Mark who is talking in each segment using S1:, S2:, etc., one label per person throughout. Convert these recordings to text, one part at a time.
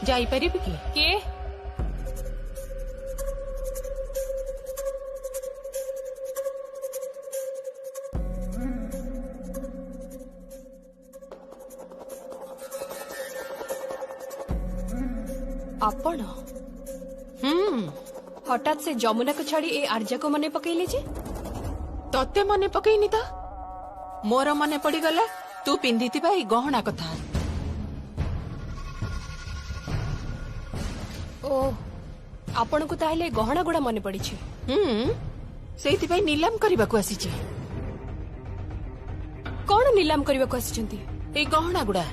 S1: जाई परिबि कि
S2: के
S3: आपण हठात से जमुना को छाड़ी ए आर्जा को मने पकईले जे
S1: तते मने पकईनी तो मोर मने पड़ी गला तू पिंधिथिबा ई गहना कथा।
S3: ओ आपण को ताहले गहना गुड़ा मने पड़ी छे।
S1: सेइथि भाई नीलाम करबा को आसी छे।
S3: कौन नीलाम करबा को आसी छंती?
S1: ए गहना गुड़ा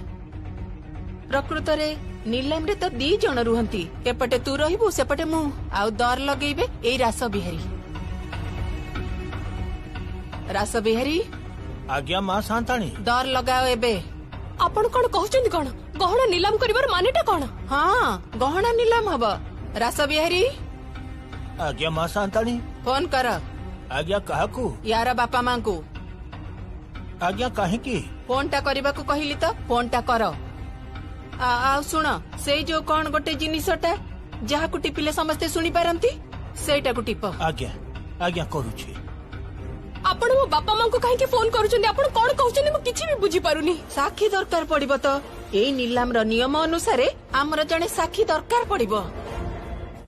S1: प्रकृत रे नीलाम रे तो 2 जण रुहंती, एपटे तू रहिबु सेपटे मु आउ दर लगेइबे एई रास बिहारी। रास बिहारी
S4: आज्ञा मां सांताणी
S1: दर लगाओ एबे।
S3: आपण कौन कहउछंती कौन? गहना नीलाम करिवार मानेटा कौन?
S1: हाँ गहना नीलाम हबो। रास बिहारी
S4: आज्ञा मां सांताणी
S1: फोन कर।
S4: आज्ञा काहाकू?
S1: यार बापा मां को।
S4: आज्ञा काहेकी?
S1: फोनटा करबा को कहिली तो फोनटा कर। आ सुन से जो कौन गोटे जिनिसटा जहा को टिपिले समस्ते सुनी पारंती सेटा को टिप।
S4: आज्ञा आज्ञा करूछी।
S3: आपण मो बापा मां को काहे के फोन करूछंती? आपण कोन कहउछंती? म किछि भी बुझी पारुनी।
S1: साक्षी दरकार पड़िबो तो एई नीलाम रो नियम अनुसार हमर जने साक्षी दरकार पड़िबो।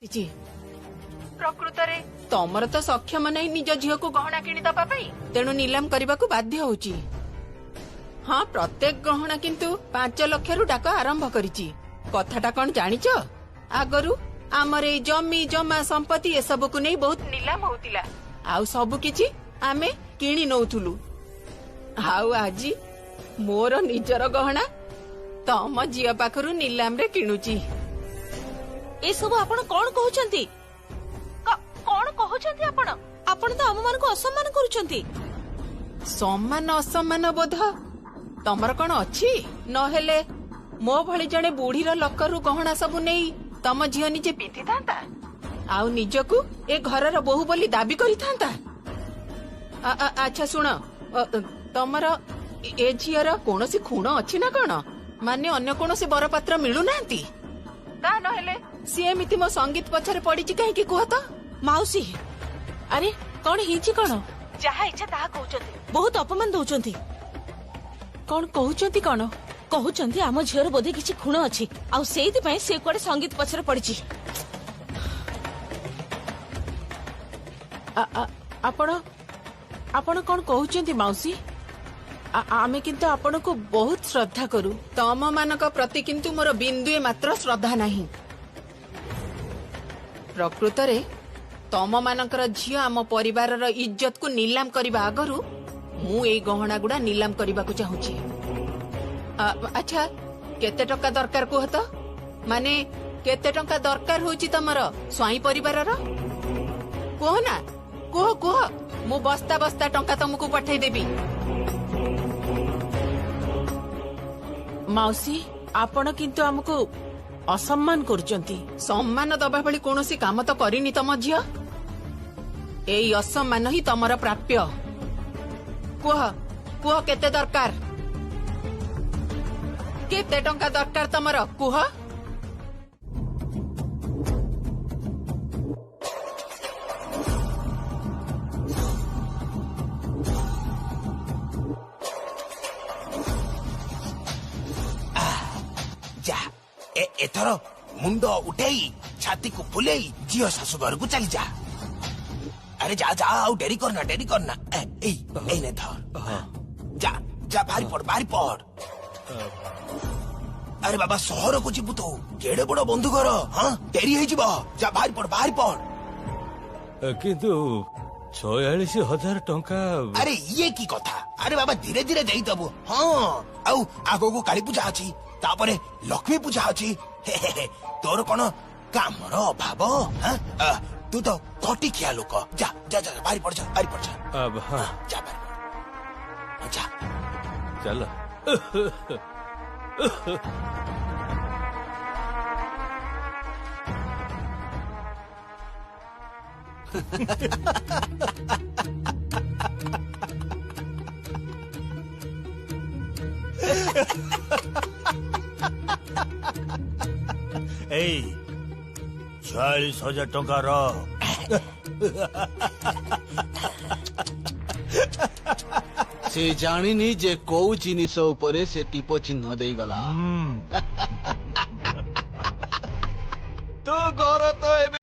S1: जी प्रकृत रे तमर तो सक्षम नै निज झियो को गहना किनि दबा पई, तेनु नीलाम करबा को बाध्य होउची। हाँ प्रत्येक गहना किंतु 5 लाख रु डाक आरंभ करिची। कथाटा कौन जानिच? आगरु आमर ए जमी जमा संपत्ति ए सब को नै बहुत नीलाम होतिला, आउ सब किछि आमे किणी नौथुलु। आउ आजी मोर निजर गहना तम झियो पाखरु नीलाम रे किणुची।
S2: ए सब आपण कोन कहउछंती? कोन कहउछंती आपण? आपण तो हम मान को असम्मान करूछंती।
S1: सम्मान असम्मान बोध तमर कौन अच्छी? नहेले मो भली जने बुढ़ीर लकरु गहना सबु नेई तम झियो निजे पिंधि थांता आउ निजकु ए घरर बहु बोली दाबी करि थांता। अच्छा सुन तमर ए झियर कोनोसी खूण अछि ना कोन? माने अन्य कोनोसी बरपात्र मिलु नांती? ता नहेले सी एमिति मो संगीत पछरे पड़ी छि काहे कि कुह तो?
S2: माउसी अरे कौन हिची कौन? जहा इच्छा ताहा कहउछंती, बहुत अपमान दउछंती।
S1: कौन कहउछंती? कौन
S2: कहउछंती? आम झियर बोधे किछि खूण अछि आउ सेइति पई से कोडे संगीत पछरे पड़िछि।
S1: आपण आपण कौन कहउछंती माउसी? आमे किंतु आपण को बहुत श्रद्धा करू, तम मानक प्रति किंतु मोर बिंदुए मात्र श्रद्धा नहीं। प्रकृत रे तम मानकर झियो आम परिवार रो इज्जत को नीलाम करबा आगरु मु ए गहना गुडा नीलाम करबा को चाहूची। अच्छा केते टका दरकार कुह तो? माने केते टका दरकार होची तमर स्वाई परिवार रो? कुह ना कुह कुह, मु बस्ता बस्ता टंका तुमको पठाई देबी। माउसी आपण किंतु हमको असम्मान करूचंती। सम्मान दबा भली कोनोसी काम तो करिनी तम झियो। एई असम्मान ही तमर प्राप्य। कुह कुह केते दरकार? केते टंका दरकार तमर कुह?
S5: जा एथर मुंड उठेई छाती को फुलेई झियो शाशु घर को चली जा। अरे जा जा आउ डेरी करना ए ने धर जा जा भारी पड़। अरे बाबा सहर को जीवु तो केड़े बड़ बंधु घर। हाँ डेरी है जा भारी पड़।
S4: किंतु 46,000 टंका।
S5: अरे ये की कथा? अरे बाबा धीरे धीरे देई दबु। हाँ आउ आगो को काली पूजा अछि, तापरे लक्ष्मी पूजा अछि। तोर कोन कामर अभाव? हाँ तू तो कटी खिया लोक। जा जा जा भारी पड़ जा।
S4: अब हाँ
S5: जा भारी जा
S4: चल। ଏଇ 46,000 ଟଙ୍କାର
S6: ସେ ଜାଣିନି ଯେ କୋଉ ଜିନିଷ ଉପରେ ସେ ଟିପ ଚିହ୍ନ ଦେଇଗଲା। ତୋ ଘର ତ ଏବେ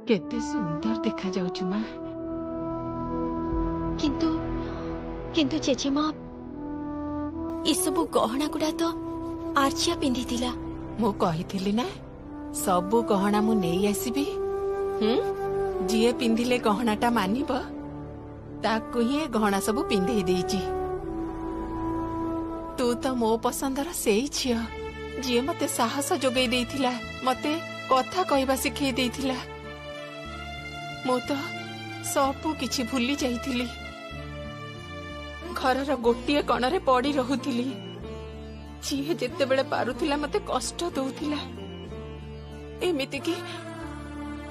S1: କେତେ ସୁନ୍ଦର ଦେଖାଯାଉଛି ମା।
S3: କିନ୍ତୁ କିନ୍ତୁ ଜେଜେମା ଏସବୁ ଗହଣା ଗୁଡା ତ ଆର୍ଚିଆ ପିନ୍ଧିଥିଲା।
S1: ମୁଁ କହିଥିଲି ନା ସବୁ ଗହଣା ମୁଁ ନେଇ ଆସିବି। ଯିଏ ପିନ୍ଧିଲେ ଗହଣାଟା ମାନିବ ତାକୁ ହିଁ ଏ ଗହଣା ସବୁ ପିନ୍ଧେଇ ଦେଇଛି। ତୁ ତ ମୋ ପସନ୍ଦର ସେଇ ଝିଅ ଯିଏ ମତେ ସାହସ ଯୋଗେଇ ଦେଇଥିଲା, ମତେ କଥା କହିବା ଶିଖେଇ ଦେଇଥିଲା। ମୁଁ ତ ସବୁ କିଛି ଭୁଲି ଯାଇଥିଲି। ଘରର ଗୋଟିଏ କଣରେ ପଡି ରହୁଥିଲି। ଯିଏ ଯେତେବେଳେ ପାରୁଥିଲା ମତେ କଷ୍ଟ ଦଉଥିଲା। ଏମିତିକି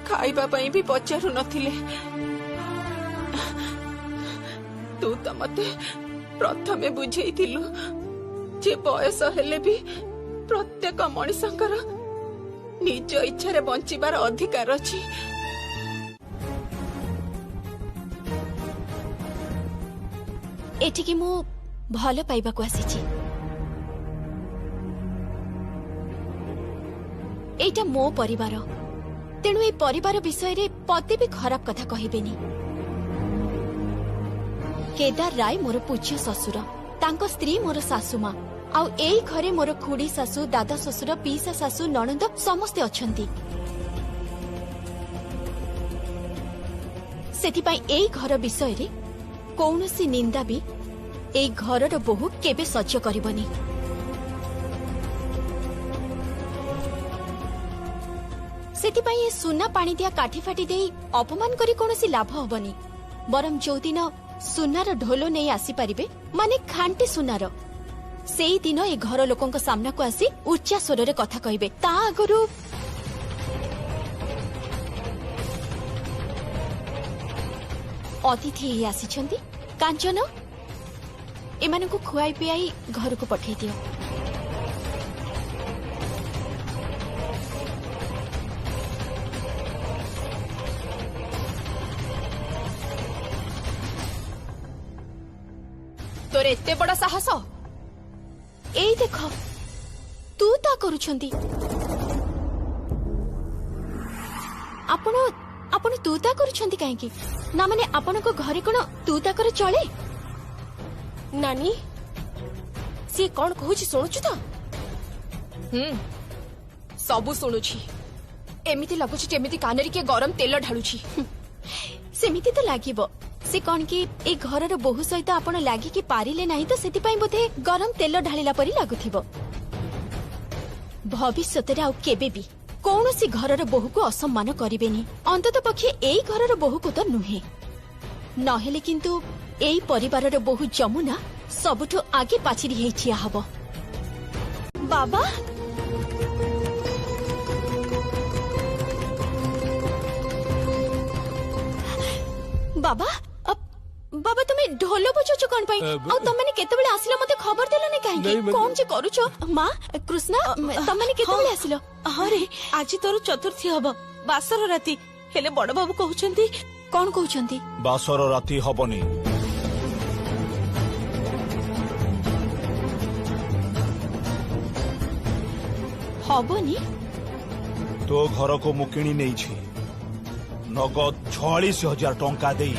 S1: ଖାଇବା ପାଇଁ ବି ପଚାରୁ ନଥିଲେ। ତୁ ତ ମତେ ପ୍ରଥମେ ବୁଝେଇଥିଲୁ ଯେ ବୟସ ହେଲେ ବି ପ୍ରତ୍ୟେକ ମଣିଷଙ୍କର ନିଜ ଇଚ୍ଛାରେ ବଞ୍ଚିବାର ଅଧିକାର ଅଛି।
S3: ଏଠିକି ମୁଁ ଭଲ ପାଇବାକୁ ଆସିଛି। ଏଇଟା ମୋ ପରିବାର, ତେଣୁ এই ପରିବାର ବିଷୟରେ ପଦେ ବି ଖରାପ କଥା କହିବେନି। କେଦାର ରାୟ ମୋର ପୂଜ୍ୟ ଶ୍ୱଶୁର, ତାଙ୍କ ସ୍ତ୍ରୀ ମୋର ଶାଶୁମା, ଆଉ ଏଇ ଘରେ ମୋର ଖୁଡି ଶାଶୁ, ଦାଦା ଶ୍ୱଶୁର, ପିଇସା ଶାଶୁ, ନଣନ୍ଦ ସମସ୍ତେ ଅଛନ୍ତି। ସେଥିପାଇଁ ଏଇ ଘର ବିଷୟରେ କୌଣସି ନିନ୍ଦା ବି ଏଇ ଘରର ବୋହୂ କେବେ ସହ୍ୟ କରିବନି। ସେଥିପାଇଁ ଏ ସୁନା ପାଣି ଦିଆ କାଠି ଫାଟି ଦେଇ ଅପମାନ କରି କୌଣସି ଲାଭ ହବନି। ବରଂ ଯୋଉଦିନ ସୁନାର ଢୋଲ ନେଇ ଆସିପାରିବେ, ମାନେ ଖାଣ୍ଟି ସୁନାର, ସେଇଦିନ ଏ ଘର ଲୋକଙ୍କ ସାମ୍ନାକୁ ଆସି ଉଚ୍ଚା ସ୍ୱରରେ କଥା କହିବେ। ତା ଆଗରୁ ଅତିଥି ହେଇ ଆସିଛନ୍ତି। କାଞ୍ଚନ, ଏମାନଙ୍କୁ ଖୁଆଇ ପିଆଇ ଘରକୁ ପଠେଇ ଦିଅ। ତୋର ଏତେ ବଡ ସାହସ? ଏଇ ଦେଖ, ତୁ ତା କରୁଛନ୍ତି। ଆପଣ ଆପଣ ତୁ ତା କରୁଛନ୍ତି କାହିଁକି? ନା ମାନେ ଆପଣଙ୍କ ଘରେ କଣ ତୁ ତାକର ଚଳେ?
S2: ନାନୀ ସିଏ କଣ କହୁଛି ଶୁଣୁଛୁ ତ?
S3: ସବୁ ଶୁଣୁଛି। ଏମିତି ଲାଗୁଛି ଯେମିତି କାନରେ କିଏ ଗରମ ତେଲ ଢାଳୁଛି। ସେମିତି ତ ଲାଗିବ। ସେ କଣ କି ଏ ଘରର ବୋହୂ ସହିତ ଆପଣ ଲାଗିକି ପାରିଲେ ନାହିଁ ତ ସେଥିପାଇଁ ବୋଧେ ଗରମ ତେଲ ଢାଳିଲା ପରି ଲାଗୁଥିବ। ଭବିଷ୍ୟତରେ ଆଉ କେବେ ବି କୌଣସି ଘରର ବୋହୂକୁ ଅସମ୍ମାନ କରିବେନି। ଅନ୍ତତ ପକ୍ଷେ ଏଇ ଘରର ବୋହୂକୁ ତ ନୁହେଁ। ନହେଲେ କିନ୍ତୁ ଏଇ ପରିବାରର ବୋହୂ ଯମୁନା ସବୁଠୁ ଆଗେ ପାଚିରି ହେଇ ଠିଆ ହବ। ବାବା ବାବା ବାବା ତୁମେ ଢୋଲ ବଜାଉଛ କଣ ପାଇଁ? ଆଉ ତମମାନେ କେତେବେଳେ ଆସିଲ ମତେ ଖବର ଦେଲନି କାହିଁକି? କଣ ଯେ କରୁଛ? ମା କୃଷ୍ଣା ତମମାନେ କେତେବେଳେ ଆସିଲ?
S2: ହଁ ରେ ଆଜି ତୋର ଚତୁର୍ଥୀ ହବ ବାସର ରାତି। ହେଲେ ବଡ ବାବୁ କହୁଛନ୍ତି
S3: କଣ କହୁଛନ୍ତି?
S7: ବାସର ରାତି ହବନି।
S3: ହବନି?
S7: ତୋ ଘରକୁ ମୁଁ କିଣି ନେଇଛି ନଗଦ 46,000 ଟଙ୍କା ଦେଇ।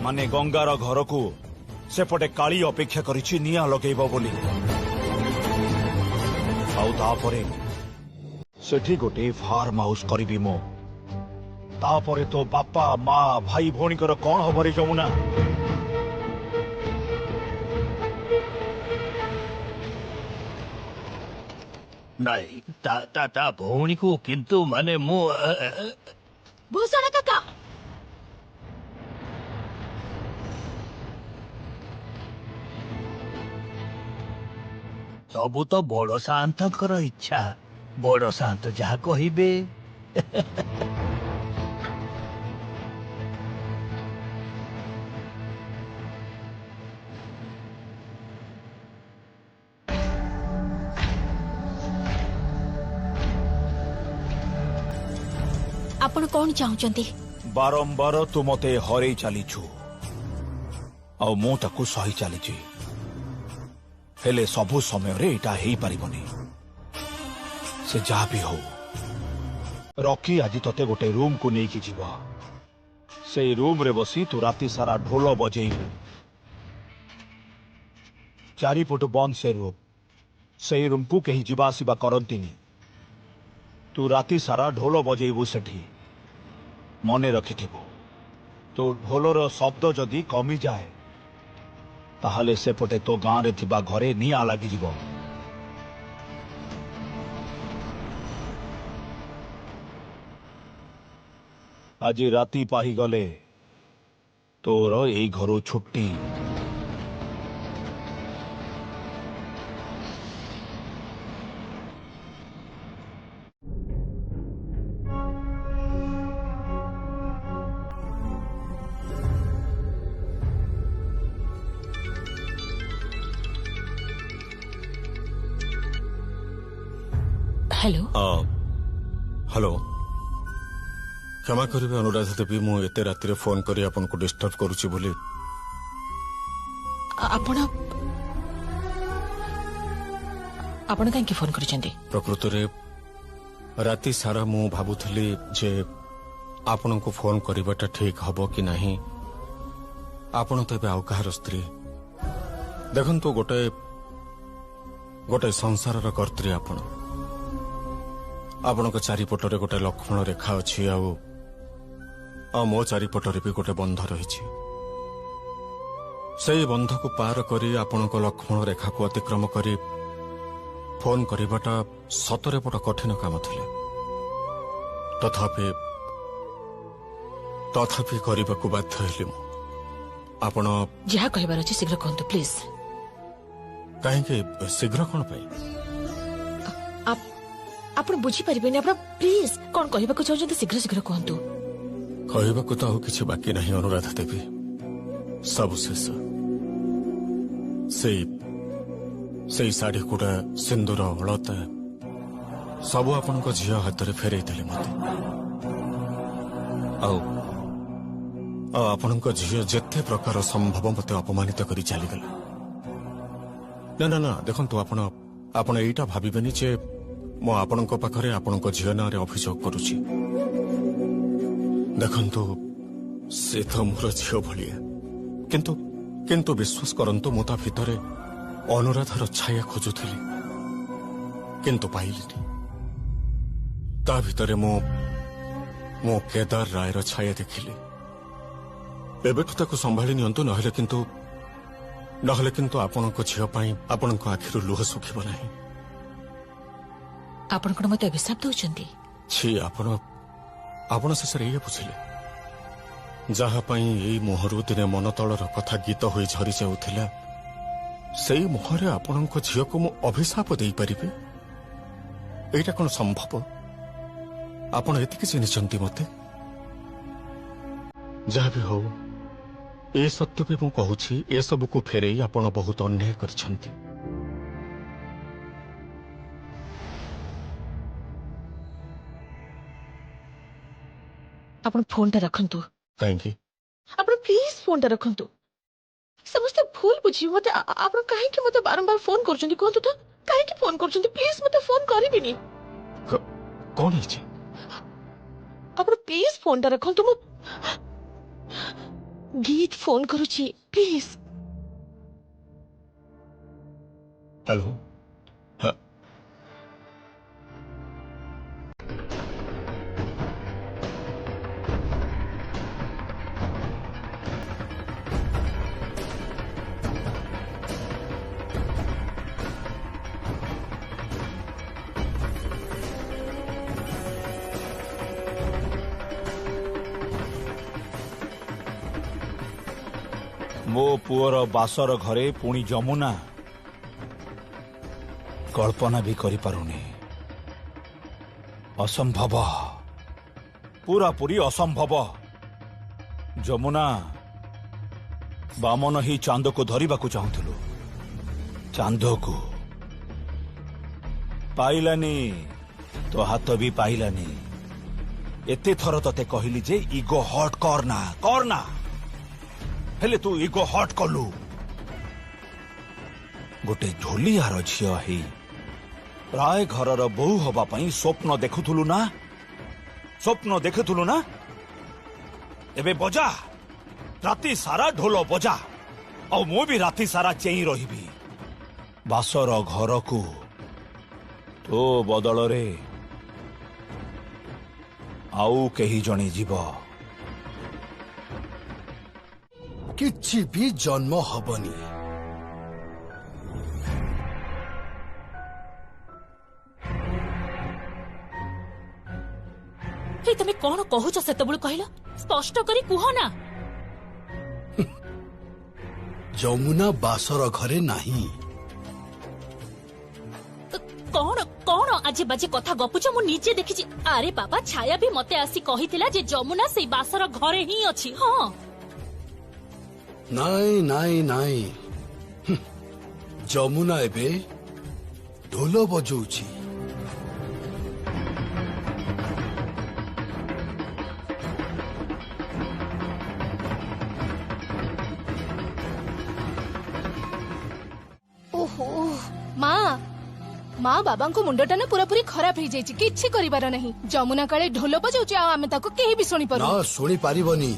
S7: ମାନେ ଗଙ୍ଗାର ଘରକୁ ସେପଟେ କାଳି ଅପେକ୍ଷା କରିଛି ନିଆଁ ଲଗେଇବ ବୋଲି। ଆଉ ତାପରେ ସେଠି ଗୋଟେ ଫାର୍ମ ହାଉସ କରିବି ମୁଁ। ତାପରେ ତୋ ବାପା ମା ଭାଇ ଭଉଣୀଙ୍କର କଣ ହବ ରେ ଯମୁନା?
S4: ନାଇଁ ତା ଭଉଣୀକୁ କିନ୍ତୁ ମାନେ ମୁଁ
S3: ଭୂଷଣ କାକା
S4: ସବୁ ତ ବଡ ସାଆନ୍ତଙ୍କର ଇଚ୍ଛା। ବଡ ସାଆନ୍ତ ଯାହା କହିବେ।
S3: ଆପଣ କଣ ଚାହୁଁଛନ୍ତି?
S7: ବାରମ୍ବାର ତୁ ମତେ ହରେଇ ଚାଲିଛୁ ଆଉ ମୁଁ ତାକୁ ସହି ଚାଲିଛି। ହେଲେ ସବୁ ସମୟରେ ଏଇଟା ହେଇପାରିବନି। ସେ ଯାହା ବି ହଉ ରକି ଆଜି ତତେ ଗୋଟେ ରୁମକୁ ନେଇକି ଯିବ। ସେଇ ରୁମରେ ବସି ତୁ ରାତି ସାରା ଢୋଲ ବଜେଇବୁ। ଚାରିପଟୁ ବନ୍ଦ ସେ ରୁମ୍। ସେଇ ରୁମକୁ କେହି ଯିବା ଆସିବା କରନ୍ତିନି। ତୁ ରାତି ସାରା ଢୋଲ ବଜେଇବୁ ସେଠି। ମନେ ରଖିଥିବୁ, ତୋ ଢୋଲର ଶବ୍ଦ ଯଦି କମିଯାଏ ତାହେଲେ ସେପଟେ ତୋ ଗାଁରେ ଥିବା ଘରେ ନିଆଁ ଲାଗିଯିବ। ଆଜି ରାତି ପାହିଗଲେ ତୋର ଏଇ ଘରୁ ଛୁଟି।
S2: ହ୍ୟାଲୋ
S8: ହ୍ୟାଲୋ, କ୍ଷମା କରିବେ ଅନୁରାଧା ଦେବୀ, ମୁଁ ଏତେ ରାତିରେ ଫୋନ କରି ଆପଣଙ୍କୁ ଡିଷ୍ଟର୍ବ କରୁଛି ବୋଲି।
S2: ଆପଣ ଆପଣ କାହିଁକି ଫୋନ କରିଛନ୍ତି?
S8: ପ୍ରକୃତରେ ରାତି ସାରା ମୁଁ ଭାବୁଥିଲି ଯେ ଆପଣଙ୍କୁ ଫୋନ କରିବାଟା ଠିକ ହବ କି ନାହିଁ। ଆପଣ ତ ଏବେ ଆଉ କାହାର ସ୍ତ୍ରୀ। ଦେଖନ୍ତୁ, ଗୋଟେ ସଂସାରର କର୍ତ୍ରୀ ଆପଣ। ଆପଣଙ୍କ ଚାରିପଟରେ ଗୋଟେ ଲକ୍ଷ୍ମଣ ରେଖା ଅଛି, ଆଉ ମୋ ଚାରିପଟରେ ବି ଗୋଟେ ବନ୍ଧ ରହିଛି। ସେଇ ବନ୍ଧକୁ ପାର କରି ଆପଣଙ୍କ ଲକ୍ଷ୍ମଣ ରେଖାକୁ ଅତିକ୍ରମ କରି ଫୋନ କରିବାଟା ସତରେ ବଡ଼ କଠିନ କାମ ଥିଲା। ତଥାପି କରିବାକୁ ବାଧ୍ୟ ହେଲି ମୁଁ। ଆପଣ
S2: ଯାହା କହିବାର ଅଛି ଶୀଘ୍ର କୁହନ୍ତୁ ପ୍ଲିଜ।
S8: କାହିଁକି ଶୀଘ୍ର କଣ ପାଇଁ?
S2: ଆପଣ ବୁଝିପାରିବେନି। ଆପଣ ପ୍ଲିଜ କଣ କହିବାକୁ ଚାହୁଁଛନ୍ତି ଶୀଘ୍ର ଶୀଘ୍ର କୁହନ୍ତୁ।
S8: କହିବାକୁ ତ ଆଉ କିଛି ବାକି ନାହିଁ ଅନୁରାଧା ଦେବୀ। ସବୁ ଶେଷ। ସେଇ ଶାଢ଼ୀଗୁଡ଼ା, ସିନ୍ଦୁର, ଅଳତା ସବୁ ଆପଣଙ୍କ ଝିଅ ହାତରେ ଫେରେଇ ଦେଲେ ମତେ। ଆଉ ଆପଣଙ୍କ ଝିଅ ଯେତେ ପ୍ରକାର ସମ୍ଭବ ମତେ ଅପମାନିତ କରି ଚାଲିଗଲା। ନା ଦେଖନ୍ତୁ, ଆପଣ ଏଇଟା ଭାବିବେନି ଯେ ମୁଁ ଆପଣଙ୍କ ପାଖରେ ଆପଣଙ୍କ ଝିଅ ନାଁରେ ଅଭିଯୋଗ କରୁଛି। ଦେଖନ୍ତୁ, ସେ ତ ମୋର ଝିଅ ଭଳିଆ, କିନ୍ତୁ କିନ୍ତୁ ବିଶ୍ୱାସ କରନ୍ତୁ, ମୁଁ ତା ଭିତରେ ଅନୁରାଧାର ଛାୟା ଖୋଜୁଥିଲି, କିନ୍ତୁ ପାଇଲିନି। ତା ଭିତରେ ମୁଁ କେଦାର ରାୟର ଛାୟା ଦେଖିଲି। ଏବେଠୁ ତାକୁ ସମ୍ଭାଳି ନିଅନ୍ତୁ, ନହେଲେ କିନ୍ତୁ ଆପଣଙ୍କ ଝିଅ ପାଇଁ ଆପଣଙ୍କ ଆଖିରୁ ଲୁହ ଶୁଖିବ ନାହିଁ।
S2: ଆପଣ କଣ ମତେ ଅଭିଶାପ ଦଉଛନ୍ତି?
S8: ଛି, ଆପଣ ଶେଷରେ ଏଇଆ ବୁଝିଲେ? ଯାହା ପାଇଁ ଏଇ ମୁହଁରୁ ଦିନେ ମନ ତଳର କଥା ଗୀତ ହୋଇ ଝରି ଯାଉଥିଲା, ସେଇ ମୁହଁରେ ଆପଣଙ୍କ ଝିଅକୁ ମୁଁ ଅଭିଶାପ ଦେଇପାରିବି? ଏଇଟା କଣ ସମ୍ଭବ? ଆପଣ ଏତିକି ଚିହ୍ନିଛନ୍ତି ମତେ? ଯାହା ବି ହଉ, ଏ ସତ୍ୟ ବି ମୁଁ କହୁଛି, ଏସବୁକୁ ଫେରେଇ ଆପଣ ବହୁତ ଅନ୍ୟାୟ କରିଛନ୍ତି।
S2: ଆପଣ ଫୋନଟା ରଖନ୍ତୁ।
S8: କାହିଁକି?
S2: ଆପଣ ପ୍ଲିଜ ଫୋନଟା ରଖନ୍ତୁ। ସମସ୍ତେ ଭୁଲ ବୁଝିବେ ମତେ। ଆପଣ କାହିଁକି ମତେ ବାରମ୍ବାର ଫୋନ କରୁଛନ୍ତି କୁହନ୍ତୁ ତ? କାହିଁକି ଫୋନ କରୁଛନ୍ତି? ପ୍ଲିଜ ମତେ ଫୋନ କରିବିନି।
S8: କଣ ହେଇଛି?
S2: ଆପଣ ପ୍ଲିଜ ଫୋନଟା ରଖନ୍ତୁ। ମୁଁ ଗୀତ ଫୋନ କରୁଛି, ପ୍ଲିଜ।
S8: ହ୍ୟାଲୋ।
S7: ମୋ ପୁଅର ବାସର ଘରେ ପୁଣି ଯମୁନା? କଳ୍ପନା ବି କରିପାରୁନି। ଅସମ୍ଭବ, ପୁରାପୁରି ଅସମ୍ଭବ। ଯମୁନା, ବାମନ ହିଁ ଚାନ୍ଦକୁ ଧରିବାକୁ ଚାହୁଁଥିଲୁ। ଚାନ୍ଦକୁ ପାଇଲାନି, ତୋ ହାତ ବି ପାଇଲାନି। ଏତେ ଥର ତତେ କହିଲି ଯେ ଇଗୋ ହଟ୍ କରନା, ହେଲେ ତୁ ଇଗୋ ହଟ୍ କଲୁ। ଗୋଟେ ଝୋଲିଆର ଝିଅ ହେଇ ରାୟ ଘରର ବୋହୂ ହବା ପାଇଁ ସ୍ୱପ୍ନ ଦେଖୁଥିଲୁ ନା? ଏବେ ବଜା, ରାତି ସାରା ଢୋଲ ବଜା, ଆଉ ମୁଁ ବି ରାତି ସାରା ଚେଇଁ ରହିବି। ବାସର ଘରକୁ ତୋ ବଦଳରେ ଆଉ କେହି ଜଣେ ଯିବ।
S9: କିଛି ବି ଜନ୍ମ ହବନି।
S2: ତମେ କଣ କହୁଛ ସେତେବେଳେ କହିଲ? ସ୍ପଷ୍ଟ କରି କୁହ ନା।
S9: ଯମୁନା ବାସର ଘରେ ନାହିଁ।
S2: କଣ କଣ ଆଜି ବାଜି କଥା ଗପୁଛ? ମୁଁ ନିଜେ ଦେଖିଛି। ଆରେ ବାବା, ଛାୟା ବି ମତେ ଆସି କହିଥିଲା ଯେ ଯମୁନା ସେଇ ବାସର ଘରେ ହିଁ ଅଛି। ହଁ,
S9: ନାଇଁ, ଯମୁନା ଏବେ ଢୋଲ ବଜଉଛି।
S3: ଓହୋ, ମା ବାବାଙ୍କ ମୁଣ୍ଡଟା ନା ପୁରାପୁରି ଖରାପ ହେଇଯାଇଛି। କିଛି କରିବାର ନାହିଁ। ଯମୁନା କାଳେ ଢୋଲ ବଜାଉଛି, ଆଉ ଆମେ ତାକୁ କେହି ବି ଶୁଣିପାରୁ।
S9: ନା, ଶୁଣି ପାରିବନି।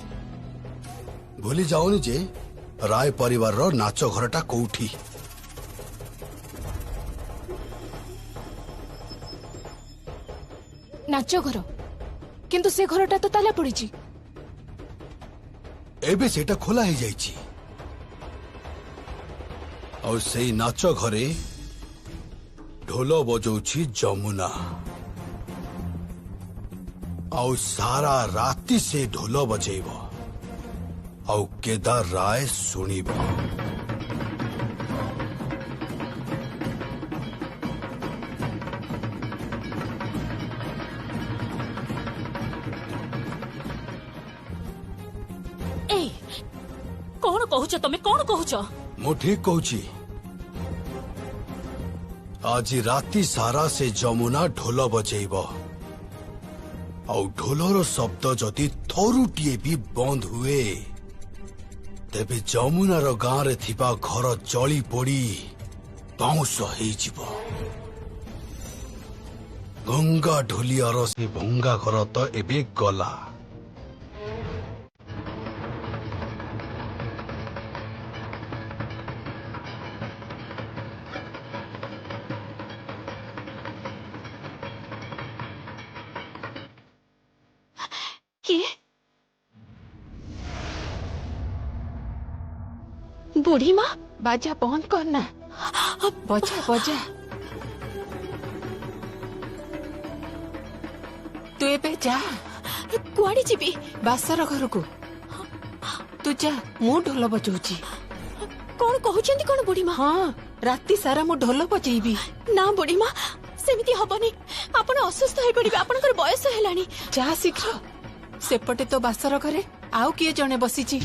S9: ଭୁଲି ଯାଉନି ଯେ ରାୟ ପରିବାରର ନାଚ ଘରଟା କୋଉଠି।
S3: ନାଚ ଘର? କିନ୍ତୁ ସେ ଘରଟା ତ ତାଲା ପଡିଛି।
S9: ଏବେ ସେଇଟା ଖୋଲା ହେଇଯାଇଛି। ଆଉ ସେଇ ନାଚ ଘରେ ଢୋଲ ବଜଉଛି ଯମୁନା। ଆଉ ସାରା ରାତି ସେ ଢୋଲ ବଜେଇବ, ଆଉ କେଦାର ରାୟ ଶୁଣିବ।
S2: କଣ କହୁଛ ତମେ? କଣ କହୁଛ?
S9: ମୁଁ ଠିକ କହୁଛି। ଆଜି ରାତି ସାରା ସେ ଯମୁନା ଢୋଲ ବଜେଇବ, ଆଉ ଢୋଲର ଶବ୍ଦ ଯଦି ଥରୁଟିଏ ବି ବନ୍ଦ ହୁଏ, ତେବେ ଯମୁନାର ଗାଁରେ ଥିବା ଘର ଜଳି ପୋଡ଼ି ପାଉଁଶ ହେଇଯିବ। ଗଙ୍ଗା ଢୋଲିଆର ସେ ଭଙ୍ଗା ଘର ତ ଏବେ ଗଲା।
S2: କିଏ? ବୁଢୀ ମା?
S1: ବାଜା ବନ୍ଦ କରନା, ବଜା ବଜା। ତୁ ଏବେ ଯା,
S3: କୁଆଡେ ଯିବି?
S1: ବାସର ଘରକୁ ତୁ ଯା, ମୁଁ ଢୋଲ ବଜଉଛି।
S3: କଣ କହୁଛନ୍ତି କଣ ବୁଢୀ ମା?
S1: ହଁ, ରାତି ସାରା ମୁଁ ଢୋଲ ବଜେଇବି।
S3: ନା ବୁଢୀ ମା, ସେମିତି ହବନି। ଆପଣ ଅସୁସ୍ଥ ହେଇପଡିବେ, ଆପଣଙ୍କର ବୟସ ହେଲାଣି।
S1: ଯା ଶୀଘ୍ର। ସେପଟେ ତ ବାସର ଘରେ ଆଉ କିଏ ଜଣେ ବସିଛି।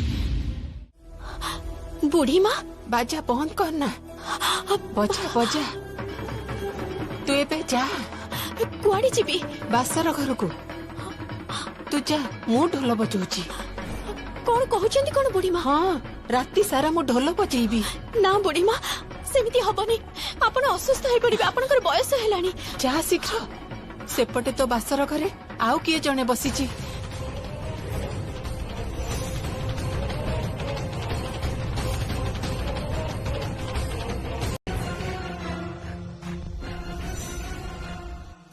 S3: ବୁଢୀ ମା?
S1: ବାଜା ବନ୍ଦ କରନା, ବଜା ବଜା। ତୁ ଏବେ ଯା,
S3: କୁଆଡେ ଯିବି?
S1: ବାସର ଘରକୁ ତୁ ଯା, ମୁଁ ଢୋଲ ବଜଉଛି।
S3: କଣ କହୁଛନ୍ତି କଣ ବୁଢୀ ମା?
S1: ହଁ, ରାତି ସାରା ମୁଁ ଢୋଲ ବଜେଇବି।
S3: ନା ବୁଢୀ ମା, ସେମିତି ହବନି। ଆପଣ ଅସୁସ୍ଥ ହେଇପଡିବେ, ଆପଣଙ୍କର ବୟସ ହେଲାଣି।
S1: ଯା ଶୀଘ୍ର। ସେପଟେ ତ ବାସର ଘରେ ଆଉ କିଏ ଜଣେ ବସିଛି।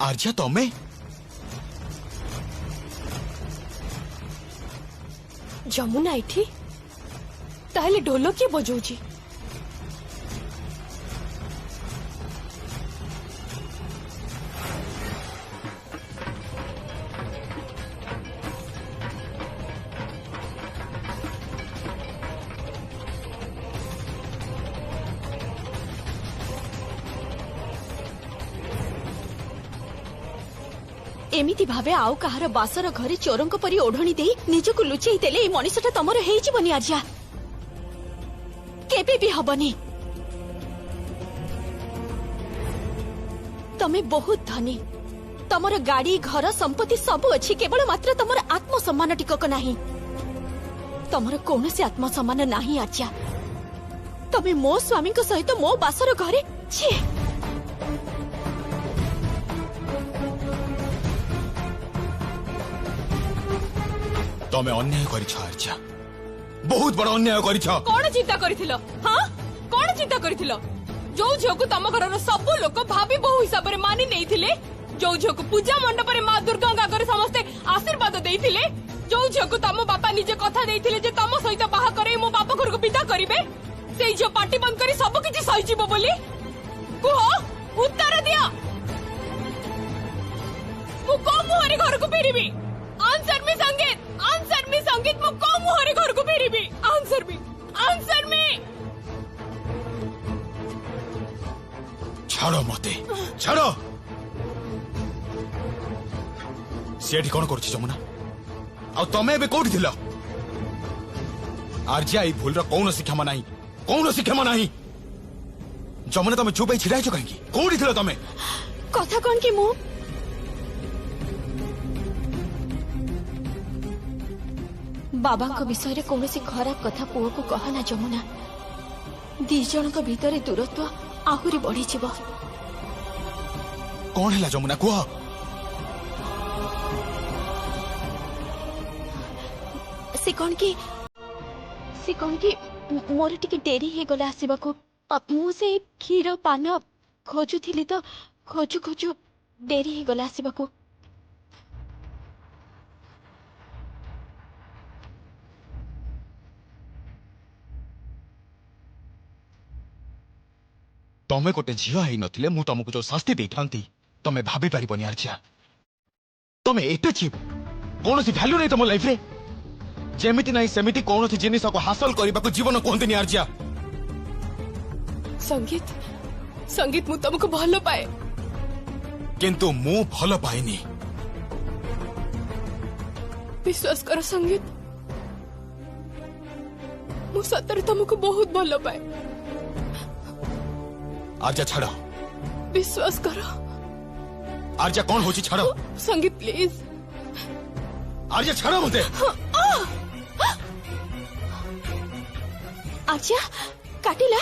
S7: ଆର୍ଯ୍ୟା ତମେ?
S3: ଯମୁନା ଏଠି? ତାହେଲେ ଢୋଲ କିଏ ବଜଉଛି? ଏମିତି ଭାବେ ଆଉ କାହାର ବାସର ଘରେ ଚୋରଙ୍କ ପରି ଓଢଣୀ ଦେଇ ନିଜକୁ ଲୁଚେଇ ଦେଲେ ଏଇ ମଣିଷଟା ତମର ହେଇଯିବନି ଆର୍ଯ୍ୟା, କେବେ ବି ହବନି। ତମେ ବହୁତ ଧନୀ, ତମର ଗାଡି ଘର ସମ୍ପତ୍ତି ସବୁ ଅଛି, କେବଳ ମାତ୍ର ତମର ଆତ୍ମସମ୍ମାନ ଟିକକ ନାହିଁ। ତମର କୌଣସି ଆତ୍ମସମ୍ମାନ ନାହିଁ ଆର୍ଯ୍ୟା। ତମେ ମୋ ସ୍ୱାମୀଙ୍କ ସହିତ ମୋ ବାସର ଘରେ ଛି।
S7: ତମେ ଅନ୍ୟାୟ କରିଛ ଆର୍ଯ୍ୟା, ବହୁତ ବଡ ଅନ୍ୟାୟ କରିଛ।
S10: କଣ ଚିନ୍ତା କରିଥିଲ? ହଁ, କଣ ଚିନ୍ତା କରିଥିଲ? ଯୋଉ ଝିଅକୁ ତମ ଘରର ସବୁ ଲୋକ ଭାବି ବୋହୁ ହିସାବରେ ମାନି ନେଇଥିଲେ, ଯୋଉ ଝିଅକୁ ପୂଜା ମଣ୍ଡପରେ ମା ଦୁର୍ଗାଙ୍କ ଆଗରେ ସମସ୍ତେ ଆଶୀର୍ବାଦ ଦେଇଥିଲେ, ଯୋଉ ଝିଅକୁ ତମ ବାପା ନିଜେ କଥା ଦେଇଥିଲେ ଯେ ତମ ସହିତ ବାହା କରେଇ ମୋ ବାପା ଘରକୁ ବିଦା କରିବେ, ସେଇ ଝିଅ ପାଟି ବନ୍ଦ କରି ସବୁ କିଛି ସହିଯିବ ବୋଲି? କୁହ, ଉତ୍ତର ଦିଅ। ମୁଁ କୋଉ ମୁହଁରେ ଘରକୁ ଫେରିବି? ଆନ୍ସର ମି ସଙ୍ଗୀତ, ଆନ୍ସର ମି ସଙ୍ଗୀତ। ମୁଁ କୋଉ ମୁହଁରେ ଘରକୁ ଫେରିବି? ଆନ୍ସର ମି, ଆନ୍ସର ମି।
S7: ଛାଡ ମତେ, ଛାଡ। ସେ ଏଠି କଣ କରୁଛି ଯମୁନା? ଆଉ ତମେ ଏବେ କୋଉଠି ଥିଲ? ଆର୍ଯ୍ୟା, ଏଇ ଭୁଲର କୌଣସି କ୍ଷମା ନାହିଁ, କୌଣସି କ୍ଷମା ନାହିଁ। ଯମୁନା, ତମେ ଚୁପ୍ ହେଇ ଛିଡା ହେଇଛ କାହିଁକି? କୋଉଠି ଥିଲ ତମେ?
S3: କଥା କଣ କି ମୁଁ ବାବାଙ୍କ ବିଷୟରେ କୌଣସି ଖରାପ କଥା ପୁଅକୁ କହନା ଯମୁନା। ଦି ଜଣଙ୍କ ଭିତରେ ଦୂରତ୍ୱ ଆହୁରି ବଢିଯିବ।
S7: କଣ ହେଲା ଯମୁନା, କୁହ।
S3: ସେ କଣ କି ମୋର ଟିକେ ଡେରି ହେଇଗଲା ଆସିବାକୁ। ମୁଁ ସେ କ୍ଷୀର ପାନ ଖୋଜୁଥିଲି ତ, ଖୋଜୁ ଖୋଜୁ ଡେରି ହେଇଗଲା ଆସିବାକୁ।
S7: ତମେ ଗୋଟେ ଝିଅ ହେଇନଥିଲେ ମୁଁ ତମକୁ ଯୋଉ ଶାସ୍ତି ଦେଇଥାନ୍ତି ତମେ ଭାବି ପାରିବନି ଆର୍ଯ୍ୟା। ତମେ ଏତେ ଚିପ୍, କୌଣସି ଭ୍ୟାଲ୍ୟୁ ନାହିଁ ତମ ଲାଇଫରେ। ଯେମିତି ନାହିଁ ସେମିତି କୌଣସି ଜିନିଷକୁ ହାସଲ କରିବାକୁ ଜୀବନ କୁହନ୍ତିନି ଆର୍ଯ୍ୟା।
S10: ସଙ୍ଗୀତ, ସଙ୍ଗୀତ, ମୁଁ ତମକୁ ଭଲ ପାଏ,
S7: କିନ୍ତୁ ମୁଁ ଭଲ ପାଇନି।
S10: ବିଶ୍ୱାସ କର ସଙ୍ଗୀତ, ମୁଁ ସତରେ ତମକୁ ବହୁତ ଭଲ ପାଏ।
S7: ଆର୍ଯ୍ୟା ଛାଡ,
S10: ବିଶ୍ୱାସ କର।
S7: ଆର୍ଯ୍ୟା କଣ ହଉଛି? ଛାଡ
S10: ସଙ୍ଗୀତ ପ୍ଲିଜ।
S7: ଆର୍ଯ୍ୟା ଛାଡ ମତେ।
S3: ଆର୍ଯ୍ୟା କାଟିଲା।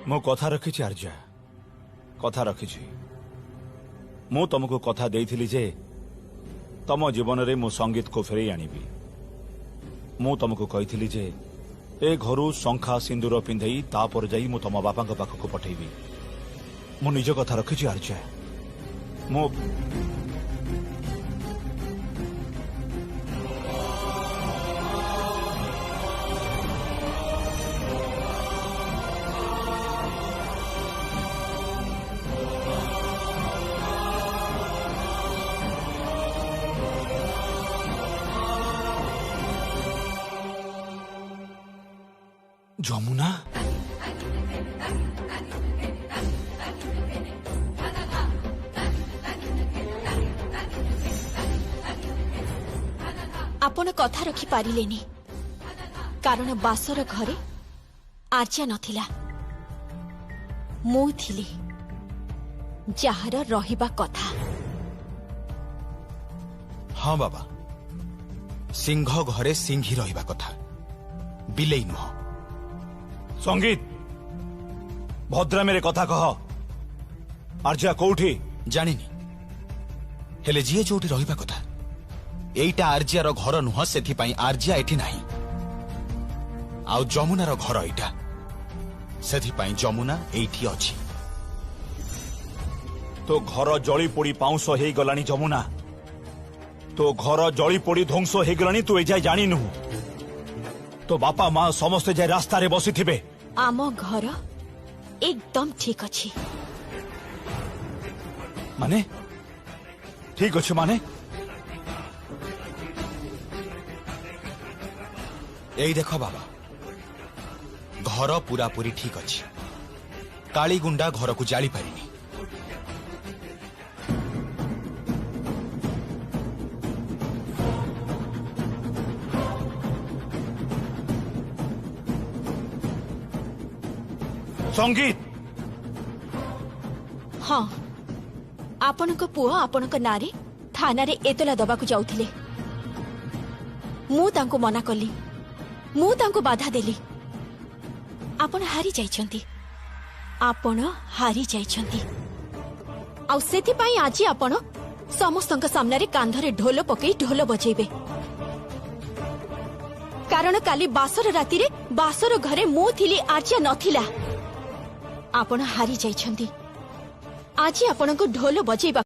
S7: मु कथा रखी आर्या कथा रखी मु तुमको कथा देइथिली जे तम जीवन रे मु संगीत को फेरे आनिबी मु तुमको कहिथिली जे ए घरु शंखा सिंदूर पिंधई तापर जाई मु तम बापा पाखक पठेबी मु निज कथा रखी आर्या मु যমুনা
S3: आपण कथा रखी पारिलेनी कारण बासर घरे आर्या नथिला मु थिली जार रहिबा कथा।
S5: हाँ बाबा सिंह घरे सिंही रहिबा कथा बिलेई नुह।
S7: संगीत भद्रा मेरे कथा कह आर्या कोठी
S5: जानिनी हेले जीए जोटी रहिबा कथा एइटा आर्यार घर नुह सेथिपाई आर्या एठी नाही आउ जमुनार घर एइटा सेथिपाई जमुना एइठी अछि।
S7: तो घर जली पोड़ी पाउंस हे गलानी जमुना तो घर जली पोड़ी ध्वंस हे गलानी तू एजाय जानी नु तो बापा माँ समस्ते जाय रास्ता रे बसी थिबे।
S3: आम घर एकदम ठीक अछि
S7: माने ठीक अछि माने
S5: एई देखो बाबा घर पूरा पूरी ठीक अछि काली गुंडा घर को जाली पारिनी।
S7: संगीत
S3: हाँ आपणक पुओ आपणक नारे थाना रे एतला दबाकू जाउथिले मु तांको मना कली मु तांको बाधा देली आपण हारी जाइछंती आपण हारी जाइछंती आउ सेति पई आजी आपण समस्तक सामने रे कांधरे ढोल पकई ढोल बजेबे कारण काली बासर राती रे बासर घरे मु थिली आर्या नथिला आपण हारी जाइछंती आजी आपणको ढोल बजेबा